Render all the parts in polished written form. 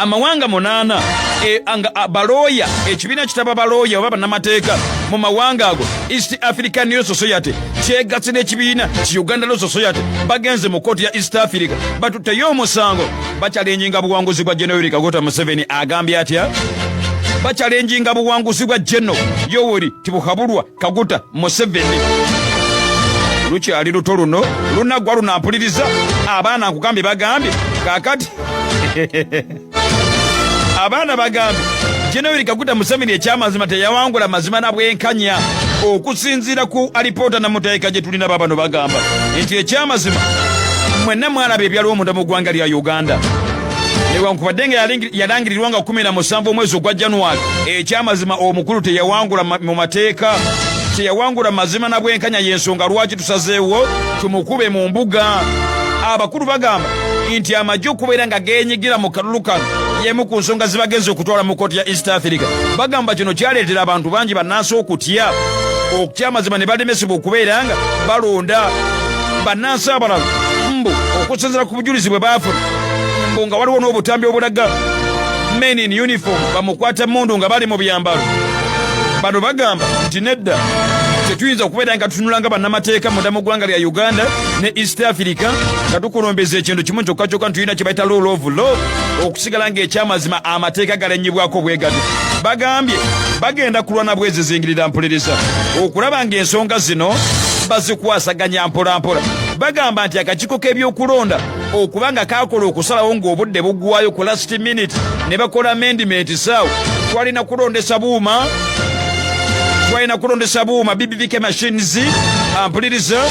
amawanga munana baloya ekibiina kitaba baloya oba bannamateeka mu mawanga ago East African Law Society kyegatse n'ekibiina ki Uganda Law Society bagenze mu kooti ya East Africa batutteyo omusango bakyalenjinga buwanguzi bwa General Kaguta Museveni agambye atya bakyalenjinga buwanguzi bwa General Yoweri Tibuhaburwa Kaguta Museveni lukyali luto luno lunaggwa lunampuliriza abaana nkugambye bagambye kakati abaana bagambye General Kaguta Museveni ekyamazima teyawangula mazima na bwenkanya okusinziira ku alipoota namuteeka gye tulina babano bagamba nti ekyamazima mwenna mwalaba ebyaliwo munda mu ggwanga lya Uganda newankubadde nga yalangirirwa nga 17 omwezi ogwa January ekyamazima omukulu teyawangula mu mateeka teyawangula mazima na bwenkanya y'ensonga lwaki tusazeewo tumukube mu mbuga abakulu bagamba nti amajjo okubeera nga geenyigira mu kalulu kano yemu ku nsonga zibagenze okutwala mu kooti ya East Africa bagamba kino kyaleetera abantu bangi bannansi okutya okutyamazima ne balemesebwa okubeera nga balonda bannansi abalala mbu okusinziira ku bujulizi bwe baafuna mbu nga waliwo n'obutambi obulaga men in uniform bamukwata mundu nga bali mu byambalo bano bagamba nti nedda tetuyinza okubeera nga tutunulanga bannamateeka munda mu ggwanga lya Uganda ne East Africa nga tukolombeza ekintu kimu kyokka kyokka ntulina kye bayita rule of law okusigala ng'ekyamazima amateeka galenyibwako bwegatyo bagambye bagenda kulwana bwezizingirira mpuliriza okulaba ng'ensonga zino bazikwasaganya mpolampola bagamba nti akakiiko k'ebyokulonda okubanga kakola okusalawo ng'obudde buggwayo ku last minute ne bakola amendment saawo twalina kulondesa buuma BBVK machines ampuliriza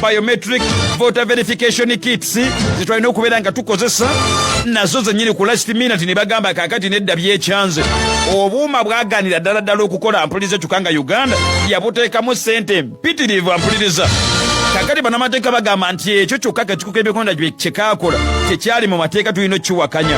biometric voter verification kits zitwalina okubeera nga tukozesa nazo zenyini ku last minute ne bagamba kakati nedda byekyanze obuuma bwaganira ddala okukola ampuliriza kyokka Uganda yabuteekamu ssente mpitirivu ampuliriza kakati bannamateeka bagamba nti ekyo kyokka akakiiko k'ebyokulonda kyekaakola tekyali mu mateeka tulina okukiwakanya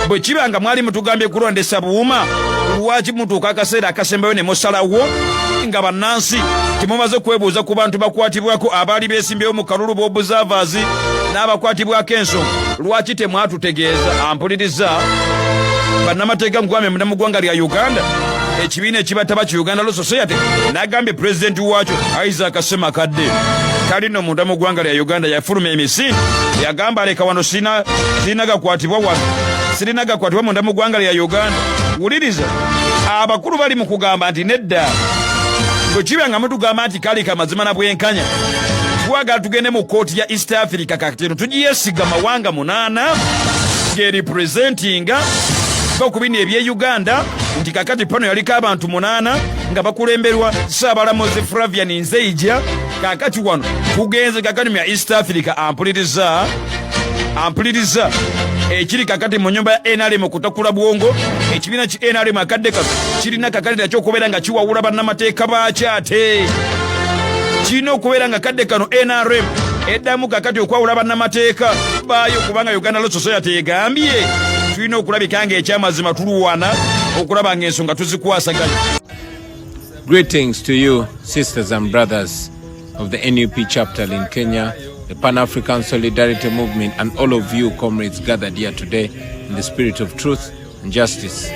bwe kiba nga mwali mutugambye kulondesa buuma lwaki mutuuka akaseera akasembayo ne musalawo nga bannansi temumaze kwebuuza ku bantu bakwatibwako abaali beesimbyewo mu kalulu b'obuzavaazi n'abakwatibwako ensonga lwaki temwatutegeeza ampuliriza bannamateeka nkugambye munda mu ggwanga lya Uganda ekibiina ekibataba ki Uganda Law Society n'agambye pulezidenti waakyo Isaac Ssemakadde talino munda mu ggwanga lya Uganda yafuluma emisinde yagamba leka wano sirina gakwatibwa munda mu ggwanga lya Uganda wuliriza abakulu bali mu kugamba nti nedda bwe kiba nga mutugamba nti kali kamazima na bwenkanya twagala tugende mu kooti ya East Africa kakatino tugiyesiga mawanga 8 gerepresentinga bakubini ebye Uganda nti kakati pano yaliko abantu 8 nga bakulemberwa Saabalamuzi Flavian Nzeija kakati wano kugenze kakati mu East Africa ampuliriza ekiri kakati mu nyumba ya NRM kutakula bwongo ekibiina ki NRM akadde kano kirina kakati nakyo okubeera nga kiwawula bannamateeka baakyo ate kirina okubeera nga kadde kano NRM eddamu kakati okwawula bannamateeka baayo kubanga Uganda Law Society egambye tulina okulabika nga ekyamazima tuluwana okulaba ng'ensonga tuzikwasaganya. Greetings to you, sisters and brothers of the NUP chapter in Kenya, the Pan-African Solidarity Movement, and all of you comrades gathered here today in the spirit of truth and justice.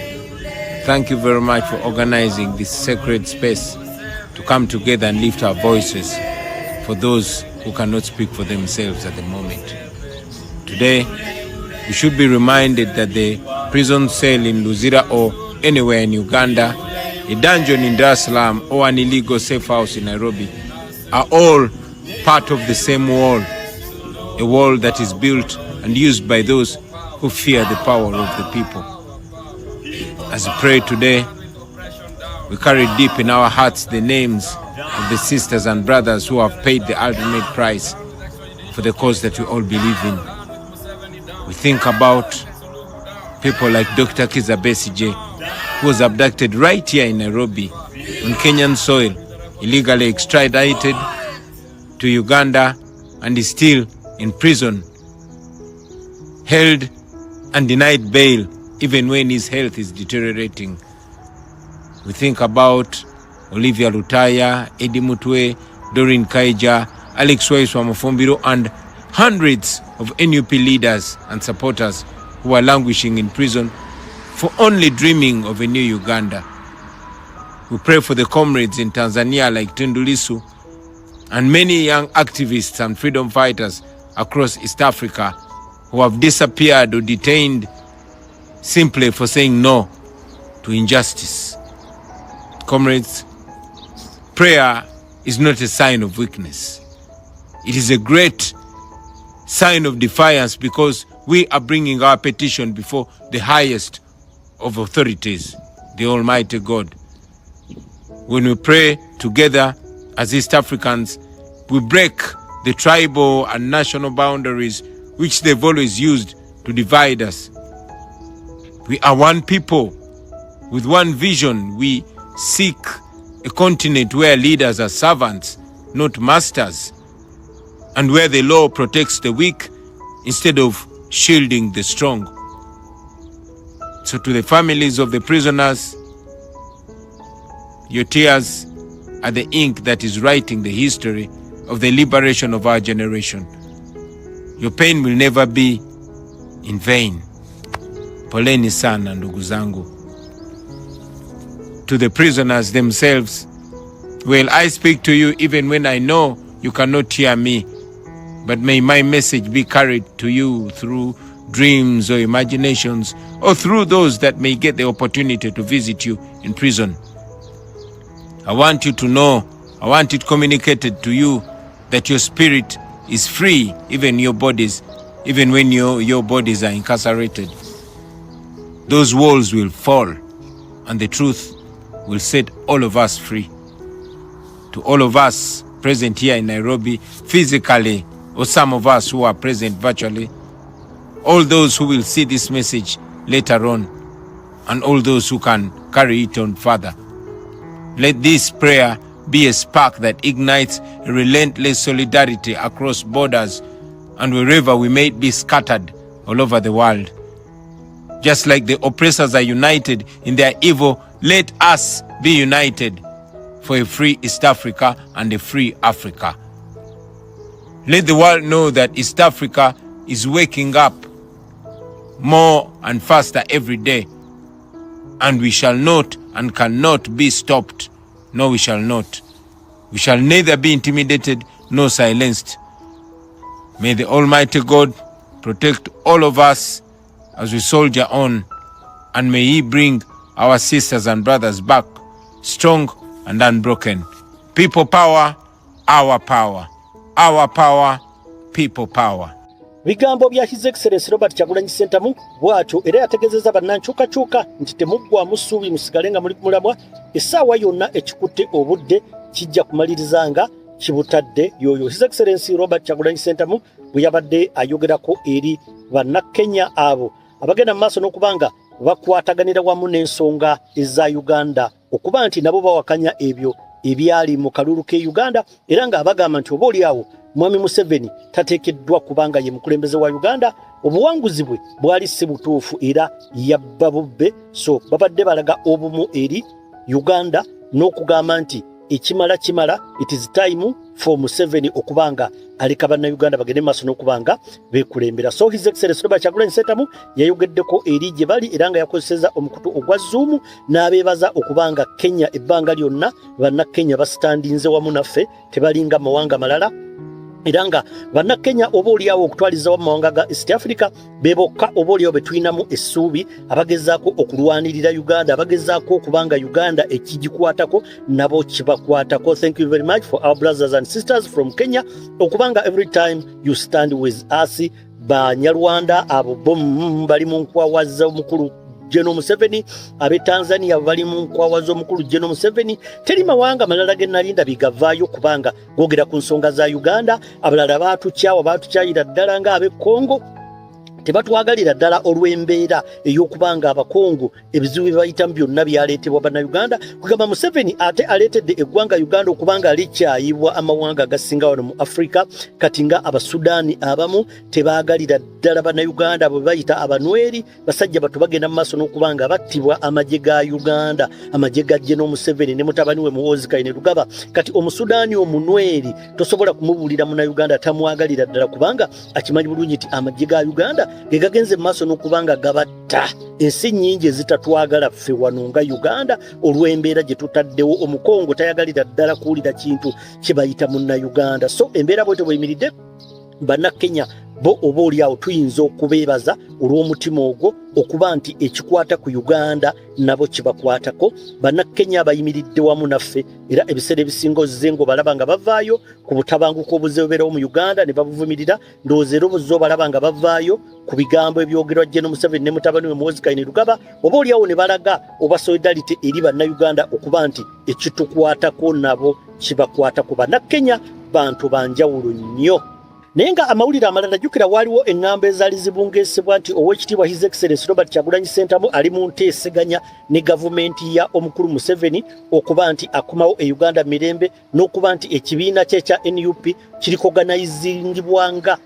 Thank you very much for organizing this sacred space to come together and lift our voices for those who cannot speak for themselves at the moment. Today, we should be reminded that the prison cell in Luzira or anywhere in Uganda, a dungeon in Dar es Salaam or an illegal safe house in Nairobi are all part of the same wall, a wall that is built and used by those who fear the power of the people. As we pray today, we carry deep in our hearts the names of the sisters and brothers who have paid the ultimate price for the cause that we all believe in. We think about people like Dr. Kizza Besigye, who was abducted right here in Nairobi on Kenyan soil, illegally extradited to Uganda, and is still in prison, held and denied bail even when his health is deteriorating. We think about Olivia Lutaya, Eddie Mutwe, Doreen Kaija, Alex Waiswa Mafumbiro, and hundreds of NUP leaders and supporters who are languishing in prison for only dreaming of a new Uganda. We pray for the comrades in Tanzania like Tundu Lissu and many young activists and freedom fighters across East Africa who have disappeared or detained simply for saying no to injustice. Comrades, prayer is not a sign of weakness. It is a great sign of defiance because we are bringing our petition before the highest of authorities, the Almighty God. When we pray together as East Africans, we break the tribal and national boundaries which they've always used to divide us. We are one people with one vision. We seek a continent where leaders are servants, not masters, and where the law protects the weak instead of shielding the strong. So to the families of the prisoners, your tears are the ink that is writing the history of the liberation of our generation. Your pain will never be in vain. Poleni sana ndugu zangu. To the prisoners themselves, well, I speak to you even when I know you cannot hear me, but may my message be carried to you through dreams or imaginations, or through those that may get the opportunity to visit you in prison. I want you to know, I want it communicated to you that your spirit is free, even your bodies, even when your bodies are incarcerated. Those walls will fall, and the truth will set all of us free. To all of us present here in Nairobi, physically, or some of us who are present virtually, all those who will see this message later on, and all those who can carry it on further, let this prayer be a spark that ignites a relentless solidarity across borders and wherever we may be scattered all over the world. Just like the oppressors are united in their evil, let us be united for a free East Africa and a free Africa. Let the world know that East Africa is waking up more and faster every day, and we shall not and cannot be stopped. No, we shall not. We shall neither be intimidated nor silenced. May the Almighty God protect all of us as we soldier on, and may He bring our sisters and brothers back strong and unbroken. People power, our power. Our power, people power. Bigambo bya His Excellency Robert Kyagulanyi Ssentamu bw'atyo era yategeezezza bannankyukakyuka nti temuggwaamu ssuubi musigalenga muli kumulabwa, essaawa yonna ekikutte obudde kijja kumalirizanga kibutadde yoyo. His Excellency Robert Kyagulanyi Ssentamu bwe yabadde ayogerako eri bannakenya abo abagenda mu maaso n'okubanga bakwataganira wamu n'ensonga eza Uganda okuba nti nabo bawakanya ebyo ebyali mu kalulu ke Uganda, era nga abagamba nti oba oliawo Mwami Museveni tateekeddwa kubanga ye mukulembeze wa Uganda, obuwanguzi bwe bwali si butuufu era yabba bubbe. So babadde balaga obumu eri Uganda n'okugamba nti ekimala kimala, it is time for Museveni okubanga aleka bannayuganda bagende maaso n'okubanga beekulembera. So His Excellency Robert Kyagulanyi Ssentamu yayogeddeko eri gye bali era nga yakozeseza omukutu ogwa Zoom n'abeebaza okubanga Kenya ebbanga lyonna bannakenya basitandinze wamu naffe, tebalinga mawanga malala, era nga bannakenya oba oliawo okutwaliza wamu mawanga ga East Africa bebokka oba oliawo betulinamu essuubi abagezaako okulwanirira Uganda, abagezaako okubanga Uganda ekigikwatako nabo kibakwatako. Thank you very much for our brothers and sisters from Kenya okubanga every time you stand with us. Banyarwanda abo bom bali mu nkwawaza omukulu General Museveni, abe Tanzania bali mu nkwawaza omukulu General Museveni. Teri mawanga malala ge nalinda bigavaayo kubanga gogera ku nsonga za Uganda. Abalala batukyayira ddala nga abe Congo tebatwagalira ddala olw'embeera ey'okubanga abakongo ebizibu bye bayitamu byonna byaleetebwa bannayuganda. Kugamba Museveni ate aleetedde eggwanga Uganda okubanga likyayibwa amawanga agasinga wano mu Afrika, kati nga Abasudaani abamu tebaagalira ddala bannayuganda bwe bayita abanweri, basajja batu bagenda mu maaso n'okubanga battibwa amagye ga Uganda, amagye ga General Museveni ne mutabani we Muhoozi Kainerugaba. Kati Omusudaani omunweri tosobola kumubuulira munnayuganda tamwagalira ddala kubanga akimanyi bulungi nti amagye ga Uganda gegagenze maaso n'okubanga gabatta ensi nnyingi ezitatwagala ffe wano nga Uganda olw'embeera gye tutaddewo. Omukongo tayagalira ddala kuwulira kintu kibayita munnayuganda. So embeera bwetyo bweyimiridde, bannakenya bo oba oliawo tuyinza okubeebaza olw'omutima ogwo okuba nti ekikwata ku Uganda nabo kibakwatako. Bannakenya bayimiridde wamu naffe era ebiseera ebisinga ozze ng'obalaba nga bavaayo ku butabanguko obuzeebeerawo mu Uganda ne babuvumirira. Ndowooza era obuzze obalaba nga bavaayo ku bigambo ebyogerwa Gen. Museveni ne mutabani we Muhoozi Kainerugaba, oba oliawo ne balaga oba solidarity eri bannayuganda okuba nti ekitukwatako nabo kibakwatako. Bannakenya bantu banjawulo nnyo. Naye nga amawulire amalala jjukira waaliwo eŋŋambo ezaali zibungeesebwa nti Oweekitiibwa His Excellency Robert Kyagulanyi Ssentamu ali mu nteeseganya ne gavumenti ya omukulu Museveni okuba nti akumawo e Uganda mirembe, n'okuba nti ekibiina kye ekya NUP kirikoganayizingibwanga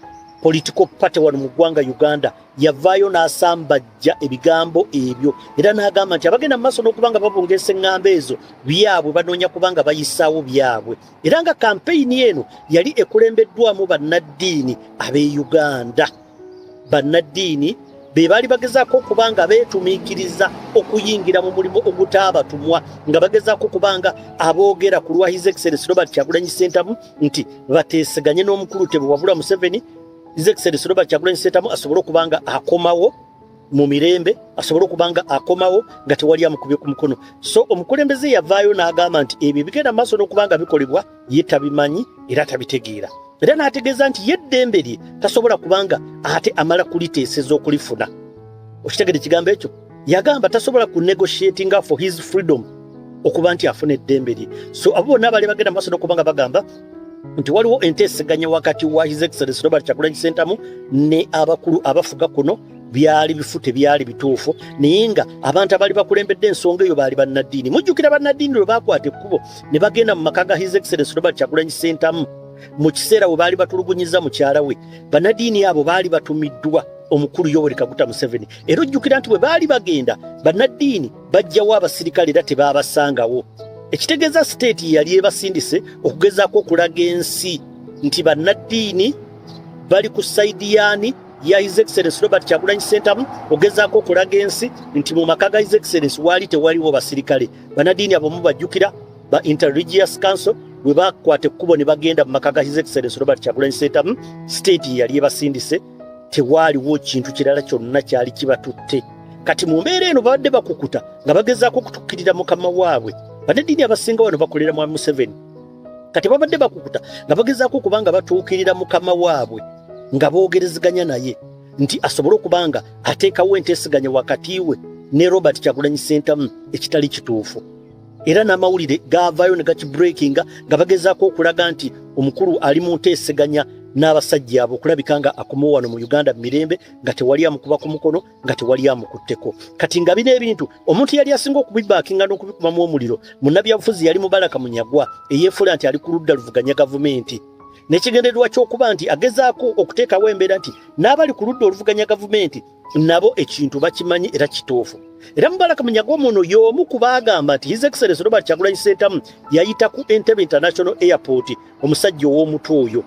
political party wano mu ggwanga Uganda. Yavaayo n'asambajja ebigambo ebyo era n'agamba nti abagenda mu maaso n'okubanga babungeesa eŋŋambo ezo byabwe banoonya kubanga bayisaawo byabwe. Era nga kampeyini eno yali ekulembeddwamu bannaddiini ab'e Uganda. Bannaddiini be baali bagezaako okubanga beetumiikiriza okuyingira mu mulimu ogutaabatumwa, nga bagezaako okubanga aboogera ku lwa His Excellency Robert Kyagulanyi Ssentamu nti bateeseganye n'omukulu Tebo wabula Museveni. His Excellency Robert Kyagulanyi Ssentamu asobole okubanga akomawo mu mirembe, asobole okubanga akomawo nga tewali amukubye ku mukono. So omukulembeze yavaayo n'agamba nti ebyo bigenda maaso n'okubanga bikolebwa ye tabimanyi era tabitegeera. Era n'ategeeza nti ye eddembe lye tasobola kubanga ate amala kuliteeseza okulifuna. Okitegedde ekigambo ekyo? Yagamba tasobola ku negotiating for his freedom okuba nti afuna eddembe lye. So abo bonna bali bagenda maaso n'okubanga bagamba nti waliwo enteeseganya wakati wa His Excellency Robert Kyagulanyi Ssentamu ne abakulu abafuga kuno byali bifute byali bituufu, naye nga abantu abali bakulembedde ensonga eyo baali bannaddiini. Mujjukira bannaddiini lwe baakwata ekkubo ne bagenda mu maka ga His Excellency Robert Kyagulanyi Ssentamu mu kiseera bwe baali batulugunyiza mukyala we. Bannaddiini abo baali batumiddwa omukulu Yoweri Kaguta Museveni. Era ojjukira nti bwe baali bagenda bannaddiini bajjawo abasirikale era tebaabasangawo. Ekitegeeza state yali ebasindise okugezaako okulaga ensi nti bannaddiini bali ku sayidi yaani ya His Excellency Robert Kyagulanyi Ssentamu, ogezaako okulaga ensi nti mu maka ga His Excellency waali tewaliwo basirikale. Bannaddiini abo mubajjukira ba Interreligious Council bwe bakwata ekkubo ne bagenda mu maka ga His Excellency Robert Kyagulanyi Ssentamu, state yali ebasindise, tewaaliwo kintu kirala kyonna kyali kibatutte. Kati mu mbeera eno babadde bakukuta nga bagezaako okutukkirira mukama waabwe. Bannaddiini abasinga wano bakolera mwami Museveni. Kati babadde bakukuta nga bagezaako okubanga batuukirira mukama waabwe nga boogerezeganya naye nti asobole okubanga ateekawo enteeseganya wakati we ne Robert Kyagulanyi Ssentamu ekitali kituufu. Era n'amawulire gaavaayo ne gakibreakinga nga bagezaako okulaga nti omukulu ali mu nteeseganya n'abasajja abo okulabika nga akomawo wano mu Uganda mirembe, nga tewali amukuba ku mukono, nga tewali amukutteko. Kati nga bino ebintu omuntu yali asinga okubibaakinga n'okubikumamu omuliro munnabyabufuzi yali Mubaraka Munyagwa eyeefuula nti ali ku ludda luvuganya gavumenti. N'ekigendererwa ky'okuba nti agezaako okuteekawo embeera nti n'abali ku ludda oluvuganya gavumenti nabo ekintu bakimanyi era kituufu. Era Mubaraka Munyagwa muno y'omu ku baagamba nti His Excellency Robert Kyagulanyi Ssentamu yayita ku Entebbe International Airport omusajja ow'omuto oyo.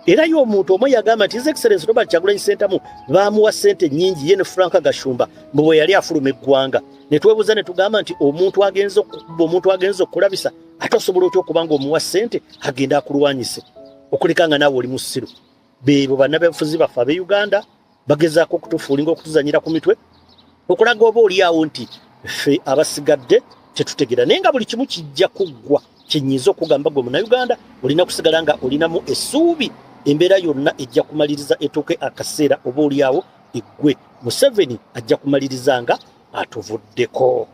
Era y'omuntu omwe yagamba nti His Excellency Robert Kyagulanyi Ssentamu baamuwa ssente nnyingi ye ne Frank Gashumba bwe yali afuluma eggwanga. Ne twebuuza ne tugamba nti omuntu agenza okulabisa ate osobola otya okuba ng'omuwa ssente agenda akulwanyise okuleka nga naawe oli mu ssiru. Beebo bannabyabufuzi baffe ab'e Uganda bagezaako okutufuulinga okutuzanyira ku mitwe okulaga oba oliawo nti ffe abasigadde tetutegeera, naye nga buli kimu kijja kuggwa. Kyenyiza okugamba gwe munnayuganda olina kusigala nga olinamu essuubi embeera yonna ejja kumaliriza etuuke akaseera oba oliawo eggwe Museveni ajja kumaliriza nga atuvuddeko.